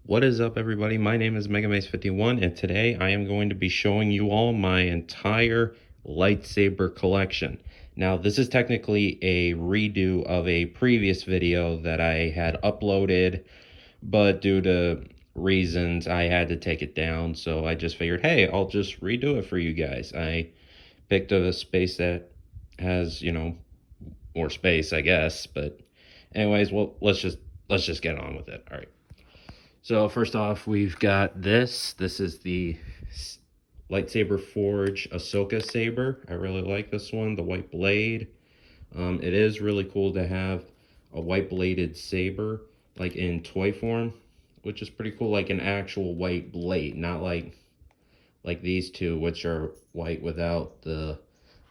What is up, everybody? My name is MegaMace51, and today I am going to be showing you all my entire lightsaber collection. Now, this is technically a redo of a previous video that I had uploaded, but due to reasons, I had to take it down, so I just figured, hey, I'll just redo it for you guys. I picked a space that has, more space, I guess, but anyways, well, let's just get on with it. All right. So first off, we've got this. This is the Lightsaber Forge Ahsoka Saber. I really like this one, the white blade. It is really cool to have a white bladed saber, like in toy form, which is pretty cool, like an actual white blade, not like these two, which are white without the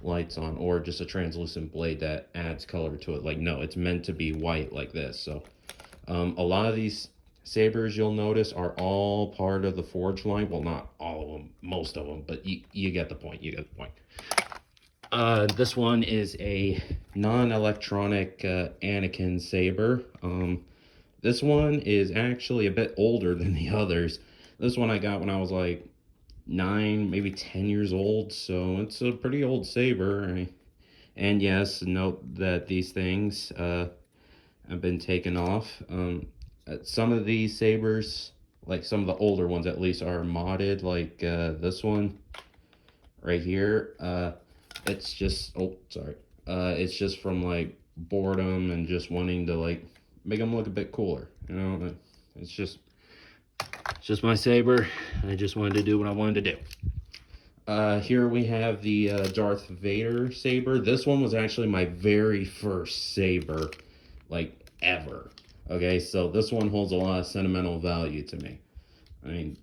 lights on, or just a translucent blade that adds color to it. Like, no, it's meant to be white like this. So a lot of these sabers, you'll notice, are all part of the Forge line. Well, not all of them, most of them, but you get the point. You get the point. This one is a non-electronic Anakin saber. This one is actually a bit older than the others. This one I got when I was like 9, maybe 10 years old, so it's a pretty old saber. And yes, note that these things have been taken off. Some of these sabers, like some of the older ones at least, are modded, like this one right here. It's just, oh, sorry. It's just from like boredom and just wanting to like make them look a bit cooler. It's just my saber. I just wanted to do what I wanted to do. Here we have the Darth Vader saber. This one was actually my very first saber, like ever. Okay, so this one holds a lot of sentimental value to me. I mean,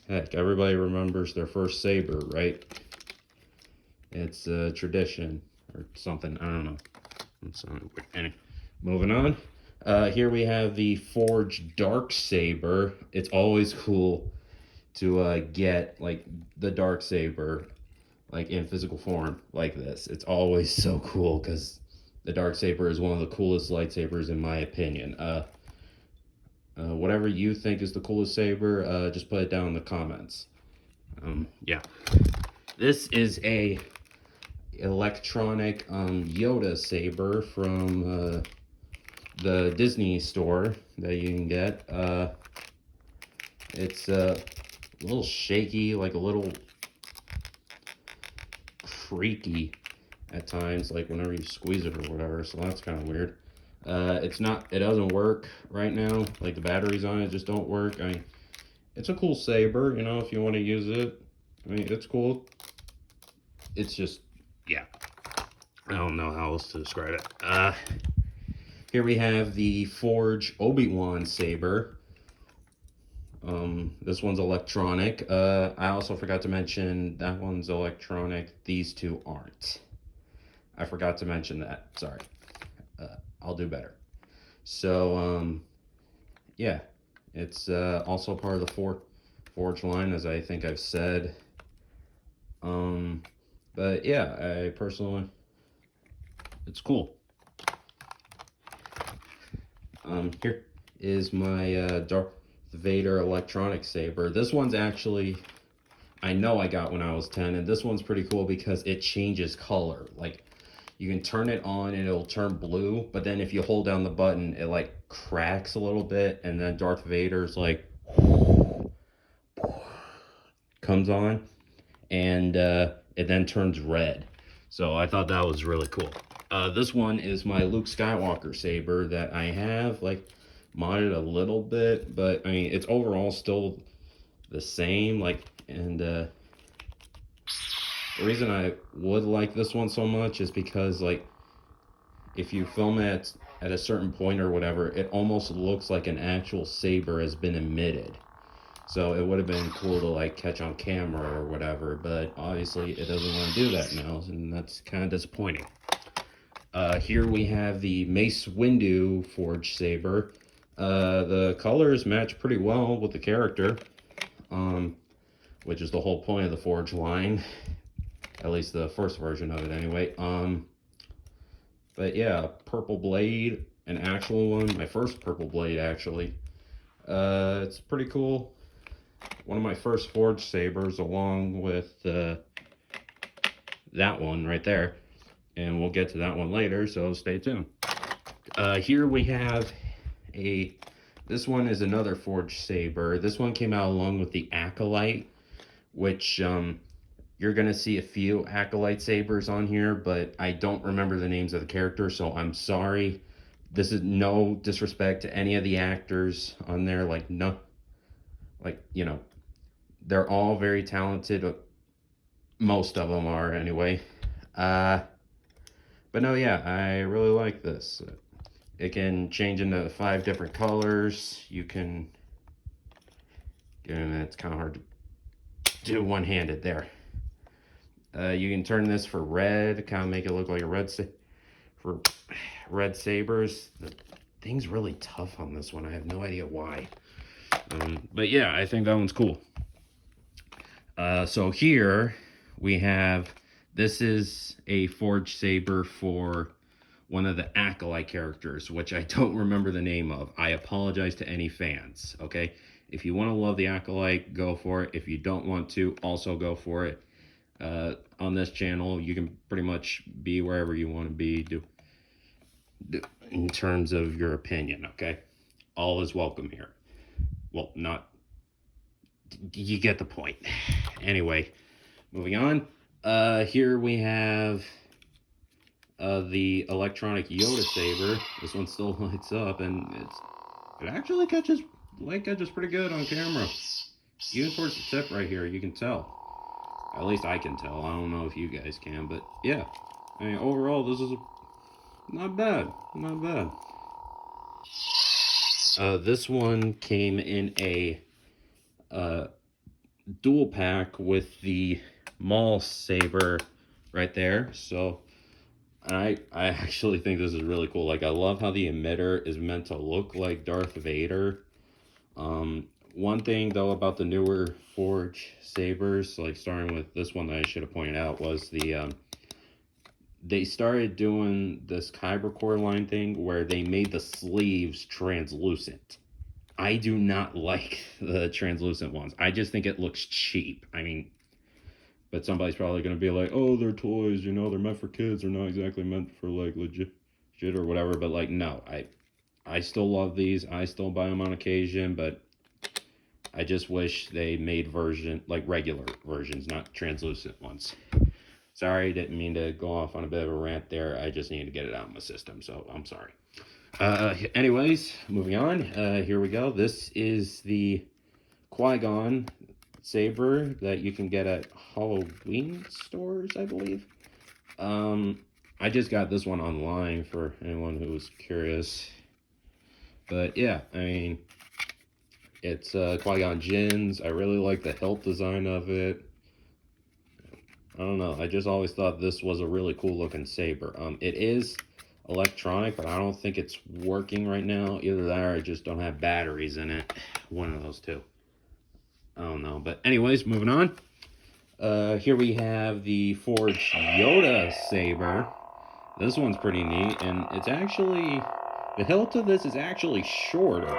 heck, everybody remembers their first saber, right? It's a tradition or something. I don't know. Anyway, moving on. Here we have the Forge Dark Saber. It's always cool to get like the Dark Saber like in physical form like this. It's always so cool because the Darksaber is one of the coolest lightsabers in my opinion. Whatever you think is the coolest saber, just put it down in the comments. Yeah. This is a electronic Yoda saber from the Disney store that you can get. It's a little shaky, like a little creaky at times, like whenever you squeeze it or whatever, so that's kind of weird. It doesn't work right now, like the batteries on it just don't work. I mean, it's a cool saber, if you want to use it. I mean, it's cool. It's just, yeah, I don't know how else to describe it. Here we have the Forge Obi-Wan saber. This one's electronic. I also forgot to mention that one's electronic. These two aren't. I forgot to mention that. Sorry. I'll do better. So, yeah. It's also part of the Forge line, as I think I've said. But yeah, I personally, it's cool. Here is my Darth Vader electronic saber. This one's actually, I know I got when I was 10, and this one's pretty cool because it changes color. Like, you can turn it on and it'll turn blue, but then if you hold down the button, it like cracks a little bit, and then Darth Vader's like comes on, and it then turns red. So I thought that was really cool. This one is my Luke Skywalker saber that I have like modded a little bit, but I mean, it's overall still the same. Like, and the reason I would like this one so much is because, like, if you film it at a certain point or whatever, it almost looks like an actual saber has been emitted. So it would have been cool to like catch on camera or whatever, but obviously it doesn't want to do that now, and that's kind of disappointing. Here we have the Mace Windu Forge saber. The colors match pretty well with the character, which is the whole point of the Forge line. At least the first version of it anyway. But yeah, purple blade, an actual one, my first purple blade actually. It's pretty cool. One of my first forged sabers, along with that one right there, and we'll get to that one later, so stay tuned. Here we have this one is another forged saber. This one came out along with the Acolyte, which you're gonna see a few Acolyte sabers on here, but I don't remember the names of the characters, so I'm sorry. This is no disrespect to any of the actors on there, they're all very talented. Most of them are anyway. But no, yeah, I really like this. It can change into 5 different colors. You can, and it's kind of hard to do one-handed there. You can turn this for red, kind of make it look like a for red sabers. The thing's really tough on this one. I have no idea why. But yeah, I think that one's cool. So here we have, this is a forged saber for one of the Acolyte characters, which I don't remember the name of. I apologize to any fans, okay? If you want to love the Acolyte, go for it. If you don't want to, also go for it. On this channel, you can pretty much be wherever you want to be in terms of your opinion, okay? All is welcome here. Well, not... You get the point. Anyway, moving on. Here we have the electronic Yoda saber. This one still lights up, and it actually catches pretty good on camera. Even towards the tip right here, you can tell. At least I can tell. I don't know if you guys can, but yeah. I mean, overall, this is not bad. Not bad. This one came in a dual pack with the Maul saber right there. So I actually think this is really cool. Like, I love how the emitter is meant to look like Darth Vader. One thing though about the newer forge sabers, like starting with this one that I should have pointed out, was they started doing this Kyber core line thing where they made the sleeves translucent. I do not like the translucent ones. I just think it looks cheap. I mean, but somebody's probably going to be like, oh, they're toys, you know, they're meant for kids. They're not exactly meant for, like, legit or whatever. But, like, no, I still love these. I still buy them on occasion, but I just wish they made regular versions, not translucent ones. Sorry, didn't mean to go off on a bit of a rant there. I just needed to get it out of my system, so I'm sorry. Anyways, moving on. Here we go. This is the Qui-Gon saber that you can get at Halloween stores, I believe. I just got this one online for anyone who was curious. But yeah, I mean, it's Qui-Gon Jinn's. I really like the hilt design of it. I don't know. I just always thought this was a really cool looking saber. It is electronic, but I don't think it's working right now. Either that or I just don't have batteries in it. One of those two. I don't know. But anyways, moving on. Here we have the forged Yoda saber. This one's pretty neat, and it's actually, the hilt of this is actually shorter.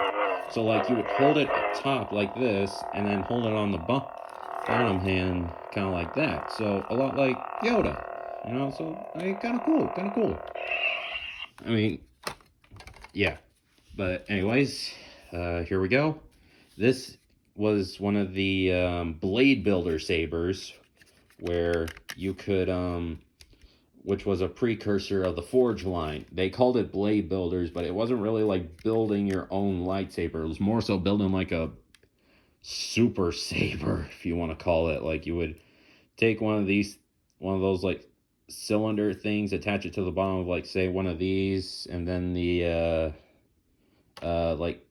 So like you would hold it up top like this, and then hold it on the bottom hand kind of like that. So a lot like Yoda, you know, so kind of cool. I mean, yeah. But anyways, here we go. This was one of the Blade Builder sabers, where you could, which was a precursor of the Forge line. They called it Blade Builders, but it wasn't really like building your own lightsaber. It was more so building like a super saber, if you want to call it. Like, you would take one of those like cylinder things, attach it to the bottom of, like, say one of these, and then the like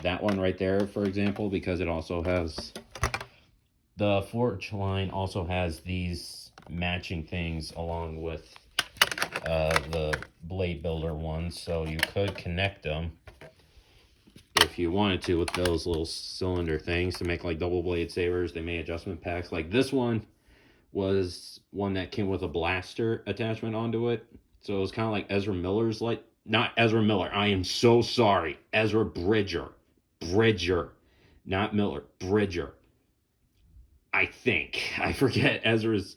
that one right there, for example, because it also has, the Forge line also has these matching things along with the Blade Builder ones, so you could connect them if you wanted to with those little cylinder things to make like double blade sabers. They made adjustment packs. Like this one was one that came with a blaster attachment onto it, so it was kind of like Ezra Miller's, like, not Ezra Miller, I am so sorry, Ezra Bridger. Bridger, not Miller, Bridger. I think. I forget Ezra's,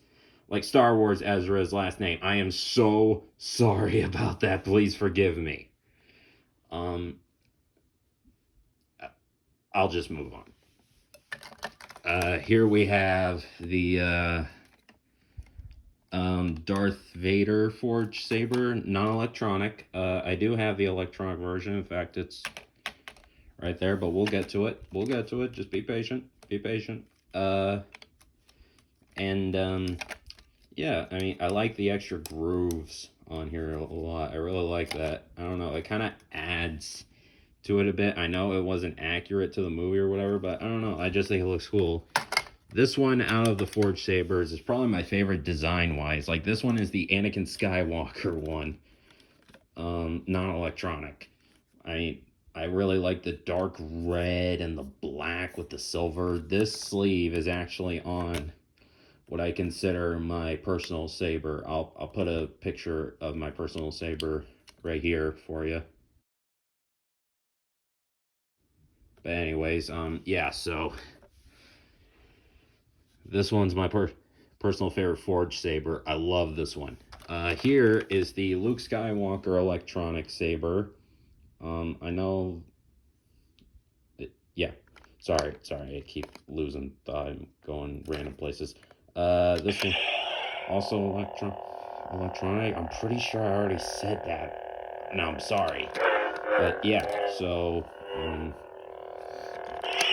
like Star Wars Ezra's last name. I am so sorry about that. Please forgive me. I'll just move on. Here we have the Darth Vader Forge Saber, non-electronic. I do have the electronic version. In fact, it's right there, but we'll get to it. We'll get to it. Just be patient. Be patient. Yeah, I mean, I like the extra grooves on here a lot. I really like that. I don't know. It kind of adds to it a bit. I know it wasn't accurate to the movie or whatever, but I don't know. I just think it looks cool. This one out of the Forged Sabers is probably my favorite design-wise. Like, this one is the Anakin Skywalker one. Non-electronic. I really like the dark red and the black with the silver. This sleeve is actually on what I consider my personal saber. I'll put a picture of my personal saber right here for you. But anyways, yeah, so this one's my personal favorite Forged Saber. I love this one. Here is the Luke Skywalker electronic saber. I know, yeah, sorry, I keep losing thought. I'm going random places. This one, also electronic. I'm pretty sure I already said that. No, I'm sorry. But yeah, so,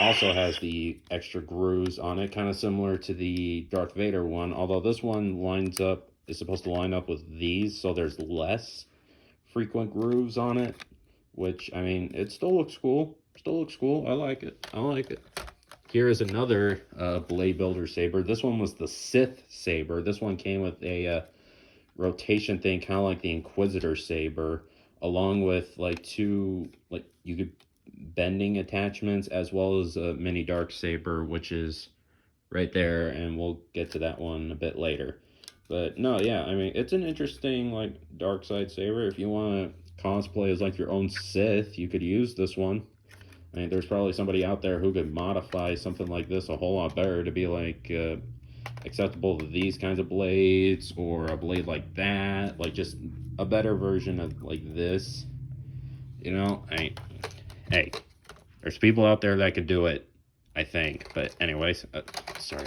also has the extra grooves on it, kind of similar to the Darth Vader one, although this one is supposed to line up with these, so there's less frequent grooves on it, which, I mean, it still looks cool. I like it. Here is another Blade Builder saber. This one was the Sith saber. This one came with a rotation thing, kind of like the Inquisitor saber, along with like two, like, you could bending attachments, as well as a mini dark saber, which is right there, and we'll get to that one a bit later. But no, yeah, I mean, it's an interesting, like, dark side saber. If you want to cosplay as like your own Sith, you could use this one. I mean, there's probably somebody out there who could modify something like this a whole lot better to be like acceptable to these kinds of blades, or a blade like that, like just a better version of like this, you know. Hey, there's people out there that could do it, I think. But anyways, sorry.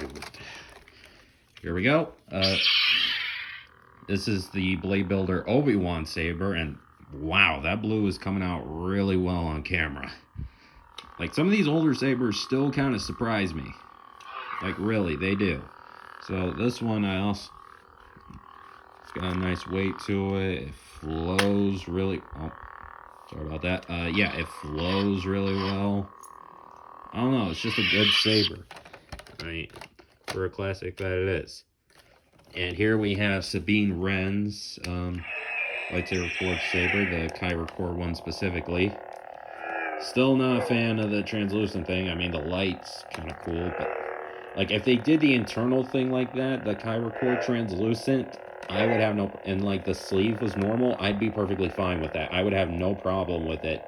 Here we go. This is the Blade Builder Obi-Wan saber, and wow, that blue is coming out really well on camera. Like, some of these older sabers still kind of surprise me. Like, really, they do. So this one, it's got a nice weight to it. It flows really. Oh, sorry about that. Yeah, it flows really well. I don't know, it's just a good saber, right? For a classic that it is. And here we have Sabine Wren's lightsaber forged saber, the Kyber Core one specifically. Still not a fan of the translucent thing. I mean, the light's kind of cool, but like, if they did the internal thing like that, the Kyber Core translucent, I would have no, and like the sleeve was normal, I'd be perfectly fine with that. I would have no problem with it.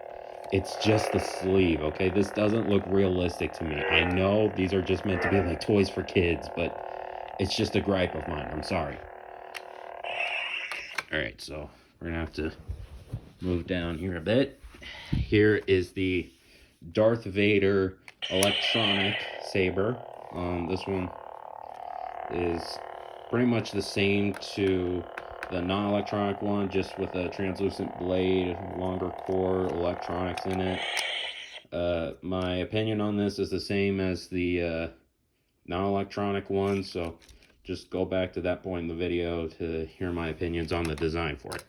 It's just the sleeve, okay? This doesn't look realistic to me. I know these are just meant to be like toys for kids, but it's just a gripe of mine. I'm sorry. Alright, so we're gonna have to move down here a bit. Here is the Darth Vader electronic saber. This one is pretty much the same to the non-electronic one, just with a translucent blade, longer core, electronics in it. My opinion on this is the same as the non-electronic one, so just go back to that point in the video to hear my opinions on the design for it.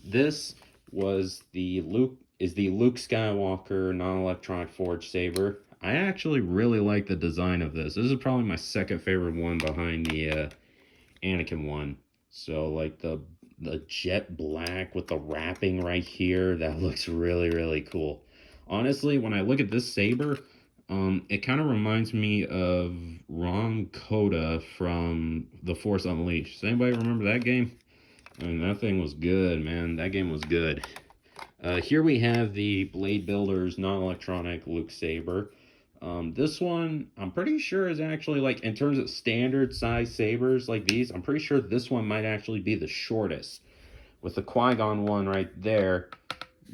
This was the Luke Skywalker non-electronic forged saber. I actually really like the design of this. This is probably my second favorite one behind the Anakin one. So like the jet black with the wrapping right here, that looks really, really cool. Honestly, when I look at this saber, it kind of reminds me of Ron Coda from The Force Unleashed. Does anybody remember that game? I mean, that thing was good, man. That game was good. Here we have the Blade Builders non-electronic Luke Saber. This one, I'm pretty sure is actually, like, in terms of standard size sabers like these, I'm pretty sure this one might actually be the shortest, with the Qui-Gon one right there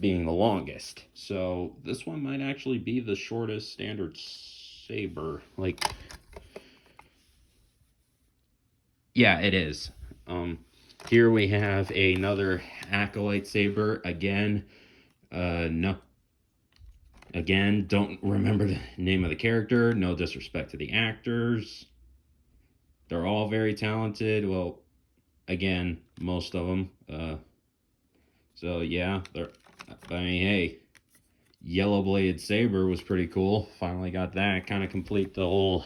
being the longest. So this one might actually be the shortest standard saber. Like, yeah, it is. Here we have another Acolyte saber. Again, no. Again, don't remember the name of the character. No disrespect to the actors. They're all very talented. Well, again, most of them. So yeah, I mean, hey, Yellow Blade Saber was pretty cool. Finally got that. Kind of complete the whole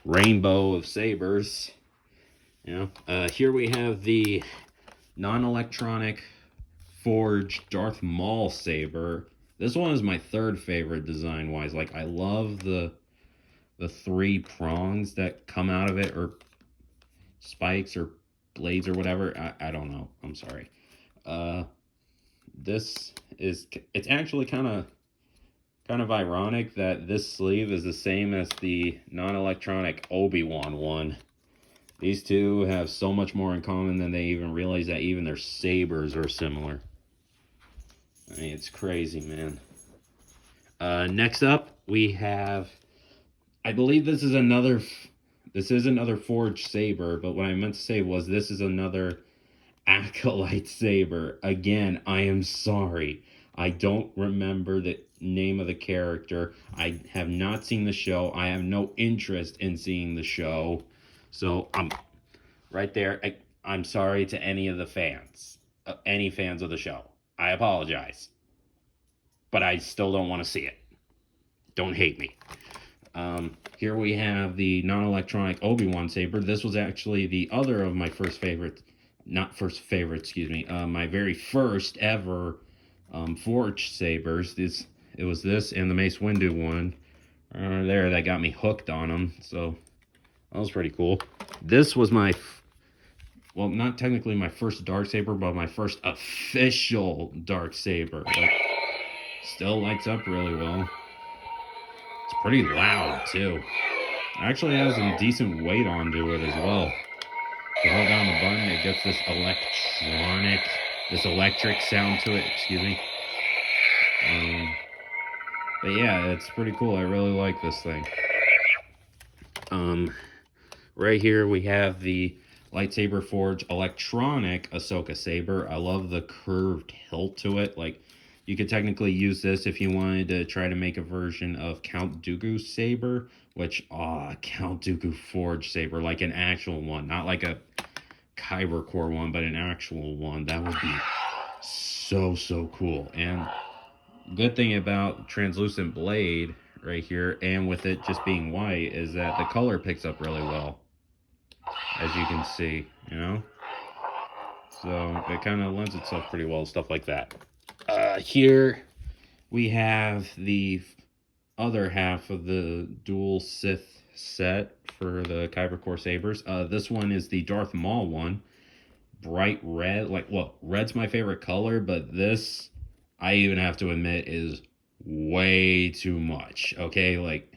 rainbow of sabers. You know, here we have the non-electronic forged Darth Maul saber. This one is my third favorite design-wise. Like, I love the three prongs that come out of it, or spikes, or blades, or whatever. I don't know. I'm sorry. It's actually kind of ironic that this sleeve is the same as the non-electronic Obi-Wan one. These two have so much more in common than they even realize, that even their sabers are similar. I mean, it's crazy, man. Next up, we have, I believe this is another forged saber, but what I meant to say was this is another Acolyte saber. Again, I am sorry. I don't remember the name of the character. I have not seen the show. I have no interest in seeing the show. So I'm right there. I'm sorry to any of the fans, any fans of the show. I apologize. But I still don't want to see it. Don't hate me. Here we have the non-electronic Obi-Wan saber. This was actually the other of my my very first ever forged sabers. It was this and the Mace Windu one there that got me hooked on them. So that was pretty cool. This was well, not technically my first Darksaber, but my first official Darksaber. Like, still lights up really well. It's pretty loud too. It actually has some decent weight onto it as well. You hold down the button, it gets this electric sound to it. Excuse me. But yeah, it's pretty cool. I really like this thing. Right here we have the Lightsaber Forge electronic Ahsoka saber. I love the curved hilt to it. Like, you could technically use this if you wanted to try to make a version of Count Dooku's saber, which, Count Dooku Forge saber, like an actual one, not like a Kyber Core one, but an actual one. That would be so cool. And good thing about translucent blade right here, and with it just being white, is that the color picks up really well, as you can see, you know? So it kind of lends itself pretty well to stuff like that. Here we have the other half of the dual Sith set for the Kyber Core sabers. This one is the Darth Maul one. Bright red. Like, look, red's my favorite color, but this, I even have to admit, is way too much. Okay, like,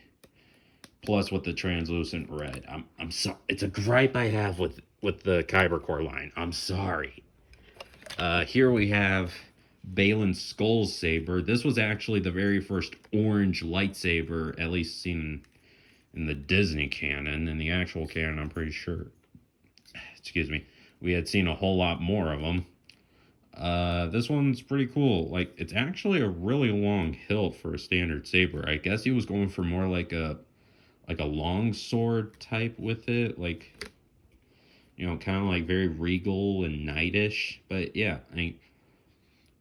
plus with the translucent red. I'm sorry. It's a gripe I have with the Kyber Core line. I'm sorry. Here we have Baylan Skoll's saber. This was actually the very first orange lightsaber, at least seen in the Disney canon. In the actual canon, I'm pretty sure, excuse me, we had seen a whole lot more of them. This one's pretty cool. Like, it's actually a really long hilt for a standard saber. I guess he was going for more like a long sword type with it, like, you know, kind of like very regal and knightish. But yeah, I mean,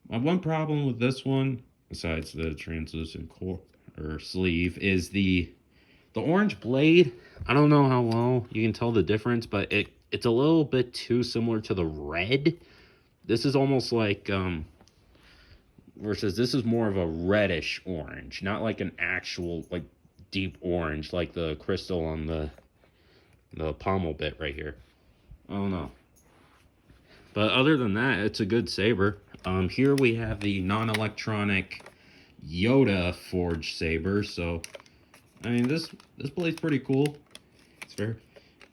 my one problem with this one, besides the translucent core or sleeve, is the orange blade. I don't know how well you can tell the difference, but it's a little bit too similar to the red. This is almost like versus this is more of a reddish orange, not like an actual like deep orange like the crystal on the pommel bit right here. I don't know. But other than that, it's a good saber. Here we have the non-electronic Yoda Forge saber. So, I mean, this blade's pretty cool. It's very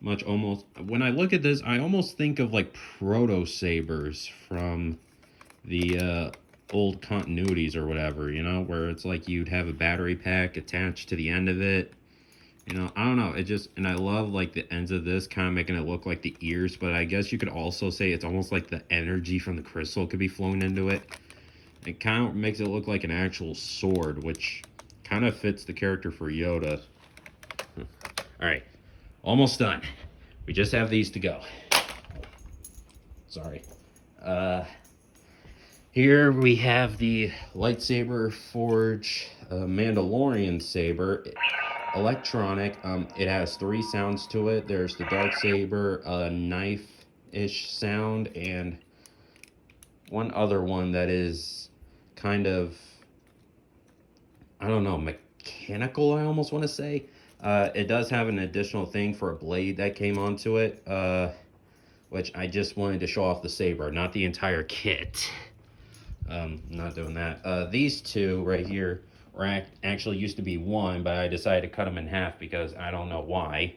much almost, when I look at this, I almost think of like proto sabers from the old continuities or whatever, you know, where it's like you'd have a battery pack attached to the end of it. You know, I don't know, it just, and I love like the ends of this kind of making it look like the ears, but I guess you could also say it's almost like the energy from the crystal could be flowing into it. It kind of makes it look like an actual sword, which kind of fits the character for Yoda. All right, almost done. We just have these to go. Sorry. Here we have the Lightsaber Forge Mandalorian saber, electronic. It has 3 sounds to it. There's the dark saber, a knife-ish sound, and one other one that is kind of, I don't know, mechanical, I almost want to say. It does have an additional thing for a blade that came onto it, which I just wanted to show off the saber, not the entire kit. Not doing that. These two right here were actually used to be one, but I decided to cut them in half because I don't know why.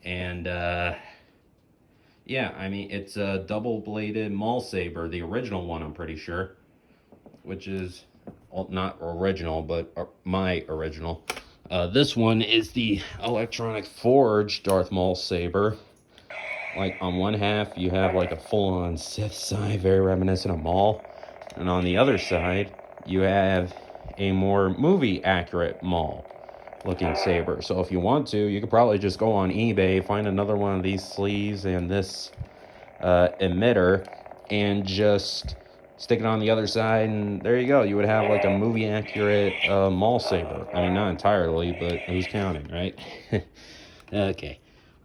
And yeah, I mean, it's a double-bladed Maul saber, the original one, I'm pretty sure, which is not original, but my original. This one is the electronic forge Darth Maul saber. Like, on one half, you have like a full-on Sith side, very reminiscent of Maul. And on the other side, you have a more movie-accurate Maul-looking saber. So if you want to, you could probably just go on eBay, find another one of these sleeves and this emitter, and just stick it on the other side, and there you go. You would have like a movie-accurate Maul saber. I mean, not entirely, but who's counting, right? Okay.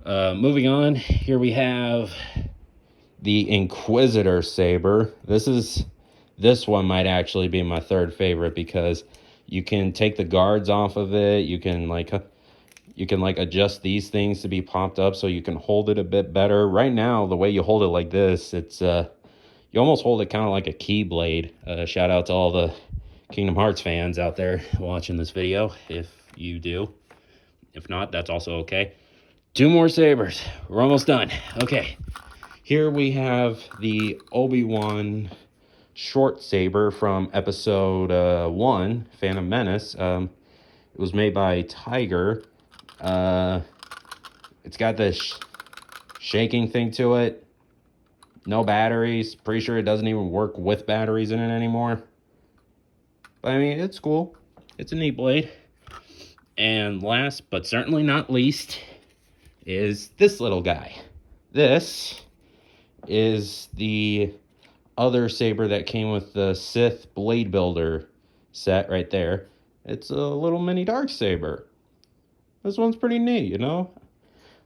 Moving on, here we have the Inquisitor saber. This one might actually be my third favorite because you can take the guards off of it. You can like adjust these things to be popped up so you can hold it a bit better. Right now, the way you hold it like this, it's you almost hold it kind of like a keyblade. Shout out to all the Kingdom Hearts fans out there watching this video, if you do. If not, that's also okay. 2 more sabers. We're almost done. Okay. Here we have the Obi-Wan short saber from episode 1, Phantom Menace. It was made by Tiger. It's got this shaking thing to it. No batteries. Pretty sure it doesn't even work with batteries in it anymore. But I mean, it's cool. It's a neat blade. And last but certainly not least is this little guy. This is the other saber that came with the Sith Blade Builder set right there. It's a little mini dark saber. This one's pretty neat, you know?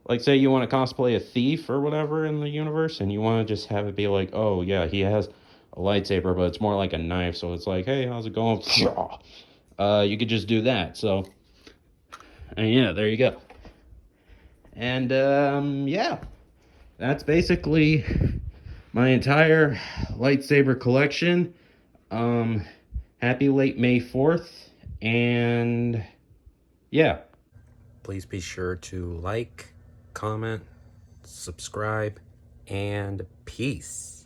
Like, say you want to cosplay a thief or whatever in the universe, and you want to just have it be like, oh, yeah, he has a lightsaber, but it's more like a knife, so it's like, hey, how's it going? You could just do that, so, and yeah, there you go. And, yeah, that's basically my entire lightsaber collection. Happy late May 4th, and yeah. Please be sure to like, comment, subscribe, and peace.